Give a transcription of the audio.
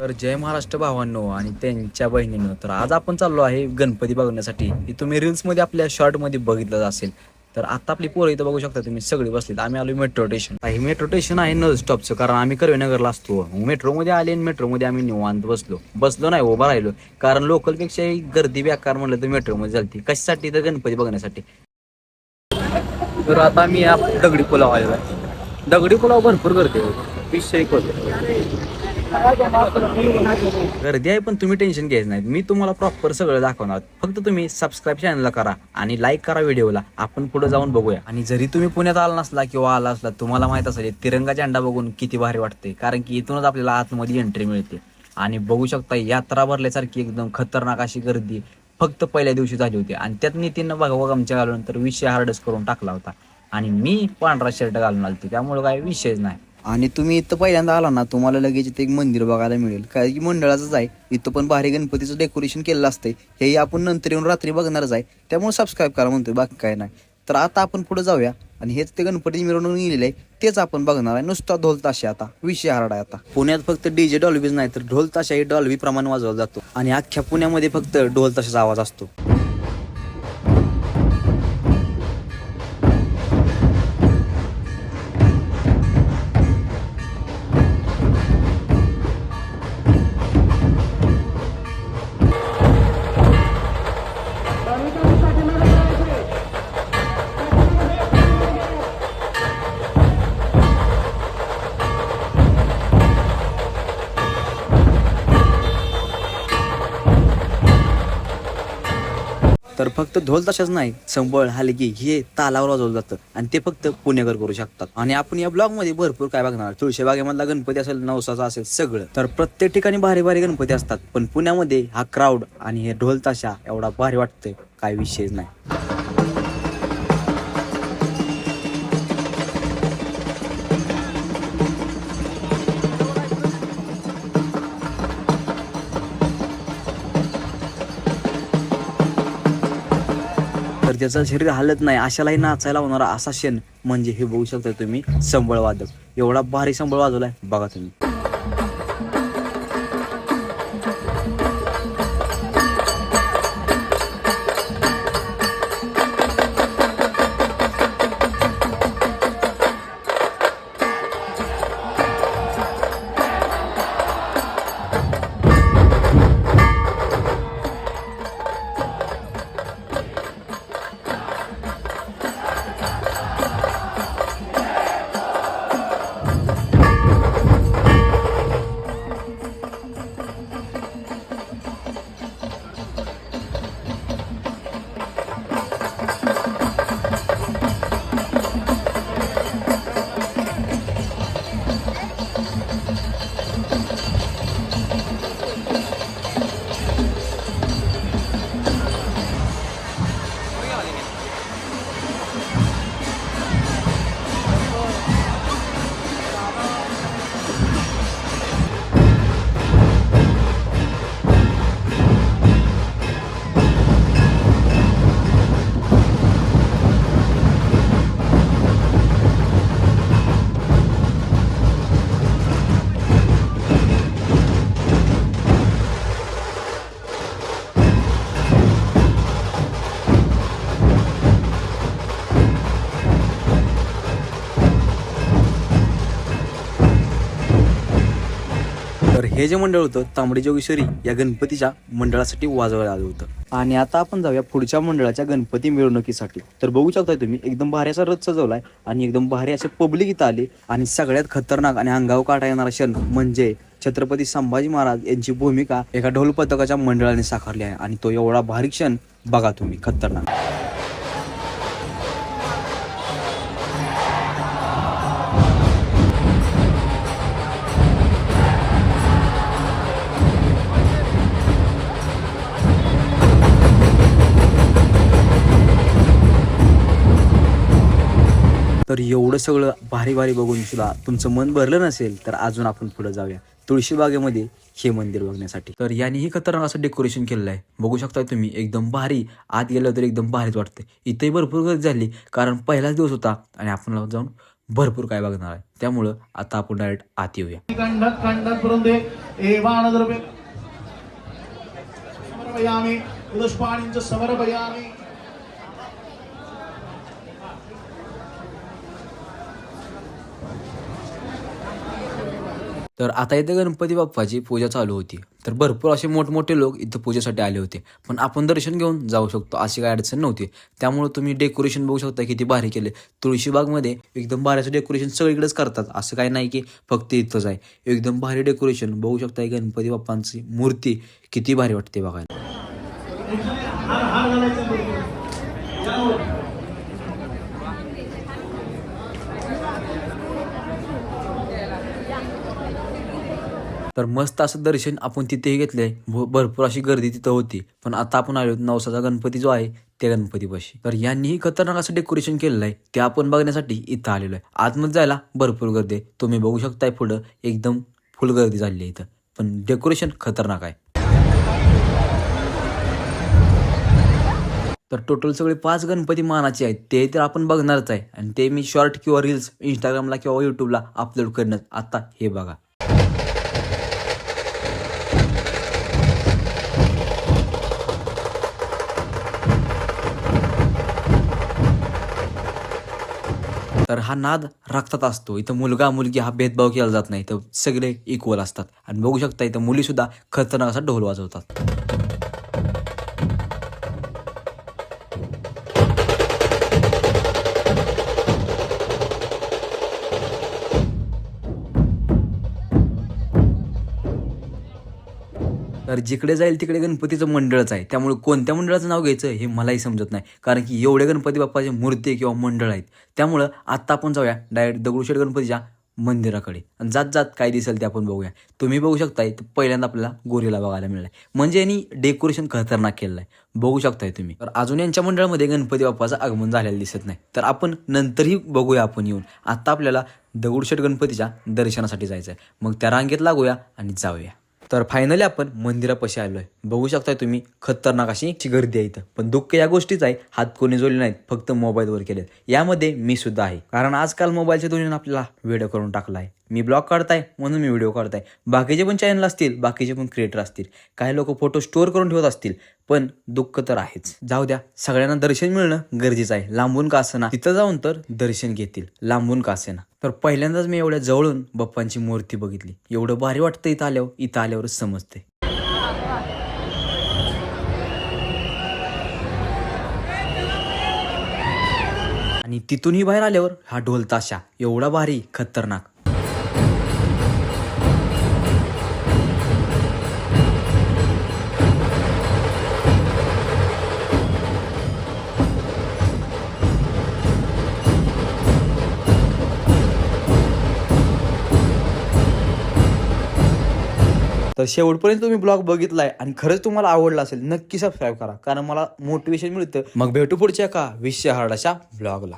तर जय महाराष्ट्र भावांनो आणि त्यांच्या बहिणींनो, तर आज आपण चाललो आहे गणपती बघण्यासाठी. हे तुम्ही रील्समध्ये आपल्या शॉर्टमध्ये बघितलं असेल. तर आता आपली पोरं इथं बघू शकता तुम्ही सगळी बसलीत. आम्ही आलो मेट्रो स्टेशन. हे मेट्रो स्टेशन आहे न स्टॉपचं, कारण आम्ही कर्वेनगरला असतो. मेट्रोमध्ये आले आणि मेट्रोमध्ये आम्ही निवांत बसलो नाही उभा राहिलो, कारण लोकलपेक्षा गर्दी बेकार म्हणलं तर मेट्रोमध्ये झालती. कशासाठी? तर गणपती बघण्यासाठी. तर आता मी या दगडी पुलाव आलेलो आहे. दगडी पुलाव भरपूर गर्दी आहे, विषय गर्दी आहे, पण तुम्ही टेन्शन घ्यायचं नाही. मी तुम्हाला प्रॉपर सगळं दाखवणार. फक्त तुम्ही सबस्क्राईब चॅनलला करा आणि लाईक करा व्हिडिओला. आपण पुढे जाऊन बघूया. आणि जरी तुम्ही पुण्यात आला नसला किंवा आला असला, तुम्हाला माहित असेल तिरंगा झेंडा बघून किती भारी वाटते, कारण की इथूनच आपल्याला आतमध्ये एंट्री मिळते. आणि बघू शकता यात्रा भरल्यासारखी एकदम खतरनाक अशी गर्दी फक्त पहिल्या दिवशी झाली होती. आणि त्यात नितीननं बघा आमच्या घालूनंतर विषय हार्डच करून टाकला होता. आणि मी पांढरा शर्ट घालून आलते, त्यामुळे काय विषयच नाही. आणि तुम्ही इथं पहिल्यांदा आला ना, तुम्हाला लगेच इथे एक मंदिर बघायला मिळेल, काय की मंडळाचंच आहे. इथं पण भारी गणपतीचं डेकोरेशन केलेलं असतंय. हेही आपण नंतर येऊन रात्री बघणारच आहे, त्यामुळे सबस्क्राईब करा म्हणतोय, बाकी काय नाही. तर आता आपण पुढे जाऊया आणि हेच ते गणपती मिरवणूक गेलेलं आहे, तेच आपण बघणार आहे. नुसता ढोल ताशे आता विषय हार्ड आहे. आता पुण्यात फक्त डीजे डॉल्बीज नाही, तर ढोल ताशाही डॉल्बी प्रमाणे वाजवला जातो. आणि अख्ख्या पुण्यामध्ये फक्त ढोल ताशाचा आवाज असतो. तर फक्त ढोल तशाच नाही, संबळ हलगी हे तालावर वाजवलं जातं आणि ते फक्त पुणेकर करू शकतात. आणि आपण या ब्लॉग मध्ये भरपूर काय बघणार. तुळशीबागेमधला गणपती असेल, नवसाचा असेल, सगळं. तर प्रत्येक ठिकाणी भारी भारी गणपती असतात, पण पुण्यामध्ये हा क्राऊड आणि हे ढोल ताशा एवढा भारी वाटतंय, काय विषयच नाही. तर त्याचं शरीर हालत नाही अशालाही नाचायला होणारा असा क्षण म्हणजे हे बघू शकता तुम्ही, संबळ वादक. एवढा भारी संबळ वाजवलाय बघा तुम्ही. तर हे जे मंडळ होतं तांबडी जोगेश्वरी या गणपतीच्या मंडळासाठी वाजवलं आलं होतं. आणि आता आपण जाऊया पुढच्या मंडळाच्या गणपती मिरवणुकीसाठी. तर बघू शकता तुम्ही, एकदम भारी असा रथ सजवलाय आणि एकदम भारी असे पब्लिक इथं आले. आणि सगळ्यात खतरनाक आणि अंगावर काढा येणारा क्षण म्हणजे छत्रपती संभाजी महाराज यांची भूमिका एका ढोल पथकाच्या मंडळाने साकारली आहे. आणि तो एवढा भारी क्षण बघा तुम्ही, खतरनाक. तर एवढं सगळं भारी भारी बघून सुद्धा तुमचं मन भरलं नसेल, तर अजून आपण पुढे जाऊया तुळशीबागेमध्ये हे मंदिर बघण्यासाठी. तर यानेही खतरनाक असं डेकोरेशन केलेलं आहे, बघू शकता तुम्ही, एकदम भारी. आत गेलं तर एकदम भारीच वाटतं. इथेही भरपूर गर्दी झाली, कारण पहिलाच दिवस होता आणि आपण जाऊन भरपूर काय बघणार आहे. त्यामुळं आता आपण डायरेक्ट आत येऊया. तर आता इथे गणपती बाप्पाची पूजा चालू होती. तर भरपूर असे मोठमोठे लोक इथं पूजेसाठी आले होते. पण आपण दर्शन घेऊन जाऊ शकतो अशी काही अडचण नव्हती. त्यामुळे तुम्ही डेकोरेशन बघू शकता किती भारी केले. तुळशीबागमध्ये एकदम भारीचं डेकोरेशन सगळीकडेच करतात, असं काही नाही की फक्त इथंच आहे. एकदम भारी डेकोरेशन बघू शकता. गणपती बाप्पांची मूर्ती किती भारी वाटते बघायला. तर मस्त असं दर्शन आपण तिथेही घेतलंय. भरपूर अशी गर्दी तिथं होती. पण आता आपण आलो नवसाचा गणपती जो आहे त्या गणपतीपाशी. तर यांनीही खतरनाक असं डेकोरेशन केलेलं आहे. ते आपण बघण्यासाठी इथं आलेलो आहे. आतमध्ये जायला भरपूर गर्दी आहे. तुम्ही बघू शकताय पुढं एकदम फुल गर्दी झालेली आहे इथं. पण डेकोरेशन खतरनाक आहे. तर टोटल सगळे 5 गणपती मानाचे आहेत. ते तर आपण बघणारच आहे. आणि ते मी शॉर्ट किंवा रील्स इंस्टाग्रामला किंवा यूट्यूबला अपलोड करणार. आता हे बघा. तर हा नाद रक्तात असतो. इथं मुलगा मुलगी हा भेदभाव केला जात नाही. तर सगळे इक्वल असतात. आणि बघू शकता इथं मुली सुद्धा खतरनाक असा ढोल वाजवतात. तर जिकडे जाईल तिकडे गणपतीचं मंडळच आहे. त्यामुळे कोणत्या मंडळाचं नाव घ्यायचं हे मलाही समजत नाही. कारण की एवढे गणपती बाप्पाचे मूर्ती किंवा मंडळ आहेत. त्यामुळं आत्ता आपण जाऊया डायरेक्ट दगडूशेठ गणपतीच्या मंदिराकडे. आणि जात जात काय दिसेल ते आपण बघूया. तुम्ही बघू शकताय पहिल्यांदा आपल्याला गोरीला बघायला मिळालाय. म्हणजे यांनी डेकोरेशन खतरनाक केलेलं आहे. बघू शकताय तुम्ही. तर अजून यांच्या मंडळामध्ये गणपती बाप्पाचं आगमन झालेलं दिसत नाही. तर आपण नंतरही बघूया आपण येऊन. आता आपल्याला दगडूशेठ गणपतीच्या दर्शनासाठी जायचं आहे. मग त्या रांगेत लागूया आणि जाऊया. तर फायनली आपण मंदिरापाशी आलोय. बघू शकताय तुम्ही खतरनाक अशी गर्दी आहे इथं. पण दुःख या गोष्टीच आहे, हात कोणी जोडले नाहीत, फक्त मोबाईलवर केलेत. यामध्ये मी सुद्धा आहे. कारण आजकाल मोबाईलच्या दुनियेने आपल्याला व्हिडिओ करून टाकला आहे. मी ब्लॉग काढताय म्हणून मी व्हिडिओ काढताय. बाकीचे पण चॅनल असतील, बाकीचे पण क्रिएटर असतील. काही लोक फोटो स्टोअर करून ठेवत असतील. पण दुःख तर आहेच. जाऊ द्या, सगळ्यांना दर्शन मिळणं गरजेचं आहे. लांबून का असेना तिथं जाऊन तर दर्शन घेतील, लांबून का असेना. तर पहिल्यांदाच मी एवढ्या जवळून बाप्पांची मूर्ती बघितली. एवढं भारी वाटतं इथं आल्यावरच समजते. आणि तिथूनही बाहेर आल्यावर हा ढोल ताशा एवढा भारी खतरनाक. तर शेवटपर्यंत तुम्ही ब्लॉग बघितलाय आणि खरंच तुम्हाला आवडला असेल, नक्की सबस्क्राईब करा. कारण मला मोटिवेशन मिळतं. मग भेटू पुढच्या एका विषय हार्ड अशा ब्लॉगला.